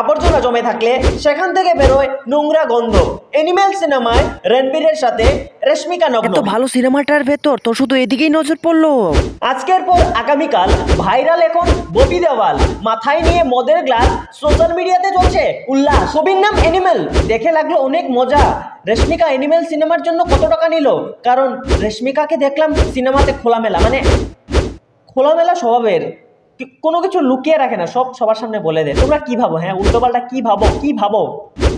আবর্জনা জমে থাকলে সেখান থেকে বেরোয় নোংরা গন্ধ। অ্যানিমেল সিনেমায় রণবীরের সাথে রেশমিকা নগ্ন। এত ভালো সিনেমাটার ভেতর তো শুধু এদিকেই নজর পড়লো। আজকের পর আগামীকাল ভাইরাল এখন ববি দেওয়াল, মাথায় নিয়ে মদের গ্লাস, সোশ্যাল মিডিয়াতে চলছে উল্লাস। ছবির নাম অ্যানিমেল, দেখে লাগলো অনেক মজা। রেশমিকা অ্যানিমেল সিনেমার জন্য কত টাকা নিল? কারণ রেশমিকাকে দেখলাম সিনেমাতে খোলামেলা, মানে খোলামেলা স্বভাবের, কোনো কিছু লুকিয়ে রাখে না, সব সবার সামনে বলে দেয়। তোমরা কি ভাবো? হ্যাঁ, উল্টোপাল্টা কি ভাবো?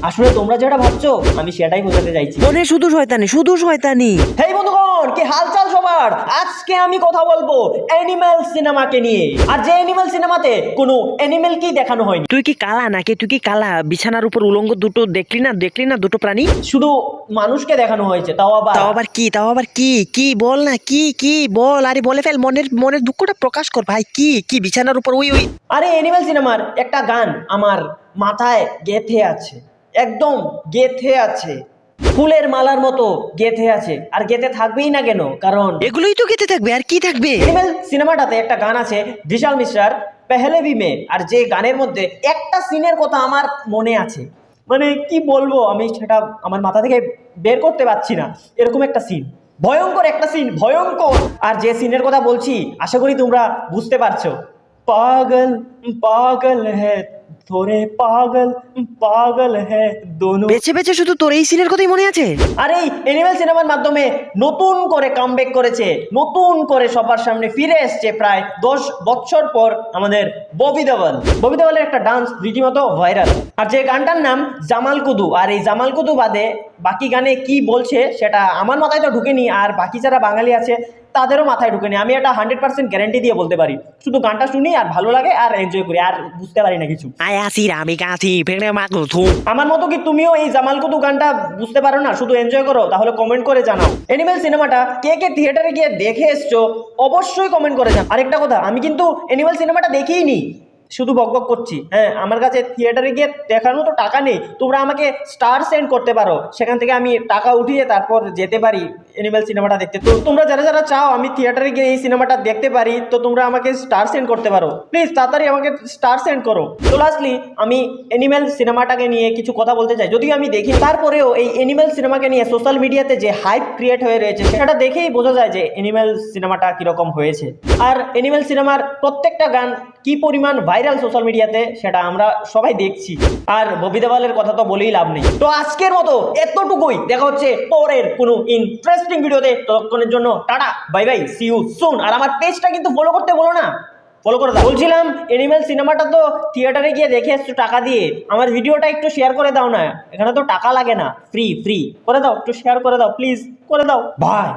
আসলে তোমরা যেটা ভাবছো আমি সেটাই বোঝাতে চাইছি। মনে শুধু শয়তানি, শুধু শয়তানি। হেই বন্ধুগণ, কি হালচাল সবার? আজকে আমি কথা বলবো অ্যানিমেল সিনেমাকে নিয়ে। আর যে অ্যানিমেল সিনেমাতে কোনো অ্যানিমেলকেই দেখানো হয়নি। তুই কি কালা নাকি? তুই কি কালা? বিছানার উপর উলঙ্গ দুটো দেখলি না দুটো প্রাণী? শুধু মানুষকে দেখানো হয়েছে, তাও আবার কি বল না, কি বল। আরে বলে ফেল, মনের দুঃখটা প্রকাশ কর ভাই। কি বিছানার উপর ওই। আরে অ্যানিমেল সিনেমার একটা গান আমার মাথায় গেঁথে আছে, একদম গেঁথে আছে, ফুলের মালার মতো গেঁথে আছে। আর গেঁথে থাকবেই না কেন? কারণ এগুলোই তো গেতে থাকবে, আর কি থাকবে? অ্যানিমেল সিনেমাটাতে একটা গান আছে বিশাল মিশ্রার পেহলে ভি মে। আর যে গানের মধ্যে একটা সিনের কথা আমার মনে আছে, মানে কি বলবো, আমি সেটা আমার মাথা থেকে বের করতে পারছি না। এরকম একটা সিন, ভয়ঙ্কর একটা সিন, ভয়ঙ্কর। আর যে সিনের কথা বলছি আশা করি তোমরা বুঝতে পারছো। পাগল পাগল হ্যায় থোড়ে পাগল পাগল হ্যায় দোনো। বেছে বেছে শুধু তোর এই সিনের কথাই মনে আছে? আর এই অ্যানিমেল সিনেমার মাধ্যমে নতুন করে কামব্যাক করেছে, নতুন করে সবার সামনে ফিরে এসছে প্রায় 10 বছর পর আমাদের ববি দেওয়াল। ববি দেওয়ালের একটা ডান্স রীতিমতো ভাইরাল। আর যে গানটার নাম জামাল কুদু। আর এই জামাল কুদু বাদে বাকি গানে কি বলছে সেটা আমার মাথায় তো ঢুকেনি, আর বাকি যারা বাঙালি আছে তাদেরও মাথায় ঢুকেনি। আমি এটা 100% গ্যারান্টি দিয়ে বলতে পারি। শুধু গানটা শুনি আর ভালো লাগে আর এনজয় করি, আর বুঝতে পারি না কিছু। আমার মতো কি তুমিও এই জামাল কুতু গানটা বুঝতে পারো না, শুধু এনজয় করো? তাহলে কমেন্ট করে জানাও অ্যানিমেল সিনেমাটা কে কে থিয়েটারে গিয়ে দেখে এসছো, অবশ্যই কমেন্ট করে জানাও। আরেকটা কথা, আমি কিন্তু অ্যানিমেল সিনেমাটা দেখিই নি, শুধু বকবক করছি। হ্যাঁ, আমার কাছে থিয়েটারে গিয়ে দেখার মতো টাকা নেই। তোমরা আমাকে স্টার সেন্ড করতে পারো, সেখান থেকে আমি টাকা উঠিয়ে তারপর যেতে পারি অ্যানিমেল সিনেমাটা দেখতে। তো তোমরা যারা যারা চাও আমি থিয়েটারে গিয়ে এই সিনেমাটা দেখতে পারি, তো তোমরা আমাকে স্টার সেন্ড করতে পারো। প্লিজ তাড়াতাড়ি আমাকে স্টার সেন্ড করো। তো লাস্টলি আমি অ্যানিমেল সিনেমাটাকে নিয়ে কিছু কথা বলতে চাই, যদিও আমি দেখি। তারপরেও এই অ্যানিমেল সিনেমাকে নিয়ে সোশ্যাল মিডিয়াতে যে হাইপ ক্রিয়েট হয়ে রয়েছে সেটা দেখেই বোঝা যায় যে অ্যানিমেল সিনেমাটা কিরকম হয়েছে। আর অ্যানিমেল সিনেমার প্রত্যেকটা গান কি পরিমাণ ভাইরাল সোশ্যাল মিডিয়াতে সেটা আমরা সবাই দেখছি। আর ববি দেওয়ালের কথা তো বলেই লাভ নেই। তো আজকের মতো এতটুকুই, দেখা হচ্ছে পরের কোনো ইন্টারেস্টিং ভিডিওতে। ততক্ষণের জন্য tata, bye bye, see you soon. আর আমার পেজটা কিন্তু ফলো করতে বলো না, ফলো করে দাও। বলছিলাম অ্যানিমেল সিনেমাটা তো থিয়েটারে গিয়ে দেখে এসছো টাকা দিয়ে, আমার ভিডিওটা একটু শেয়ার করে দাও না। এখানে তো টাকা লাগে না, ফ্রি করে দাও, একটু শেয়ার করে দাও প্লিজ, করে দাও ভাই।